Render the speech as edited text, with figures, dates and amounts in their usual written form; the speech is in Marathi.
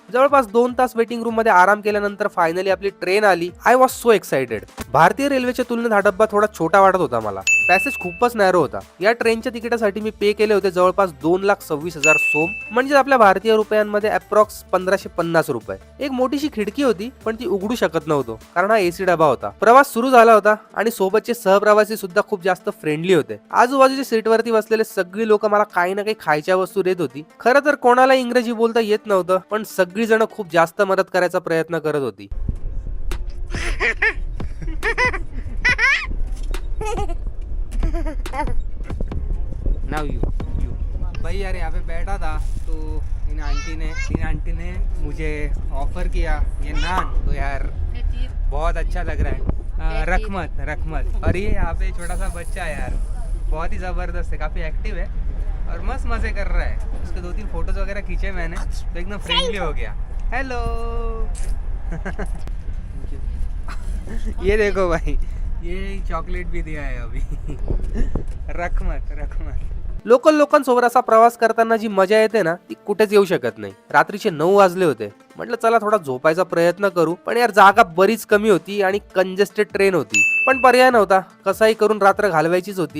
जवळपास 2 तास वेटिंग रूम मध्ये आराम केल्यानंतर फायनली आपली ट्रेन आली. I was so excited. भारतीय रेल्वेच्या तुलनेत हा डब्बा थोडा छोटा वाटत होता मला. पॅसेज खूपच नॅरो होता. या ट्रेनच्या तिकिटासाठी मी पे केले होते जवळपास 2,26,000 सोम, म्हणजे आपल्या भारतीय रुपयांमध्ये अप्रॉक्स 1550 रुपये. एक मोठीशी खिडकी होती पण ती उघडू शकत नव्हतो कारण हा एसी डबा होता. प्रवास सुरू झाला होता आणि सोबतचे सहप्रवासी सुद्धा खूप जास्त फ्रेंडली होते. आजूबाजूच्या सीटवरती बसलेले सगळी लोक मला काही ना काही खायच्या वस्तू देत होती. खरं तर कोणाला इंग्रजी बोलता येत नव्हतं पण सगळी जण खूप जास्त मदत करायचा प्रयत्न करत होती. नाउ यू भाई यार यहाँ पे बैठा था तो इन आंटी ने मुझे ऑफर किया ये नान, तो यार बहुत अच्छा लग रहा है। रखमत और ये यहाँ पे छोटा सा बच्चा है यार, बहुत ही ज़बरदस्त है, काफ़ी एक्टिव है और मस्त मज़े कर रहा है। उसके 2-3 फोटोज़ वगैरह खींचे मैंने तो एकदम फ्रेंडली हो गया। हेलो ये देखो भाई, ये चॉकलेट भी दिया है अभी। रखमत लोकल लोकांसोबत असा प्रवास करताना जी मजा येते ना ती कुठेच येऊ शकत नाही. रात्रीचे 9 वाजले होते. म्हटलं चला थोडा झोपायचा प्रयत्न करू, पण यार जागा बरीच कमी होती आणि कंजेस्टेड ट्रेन होती. पण पर्याय नव्हता, कसाही करून रात्र घालवायचीच होती.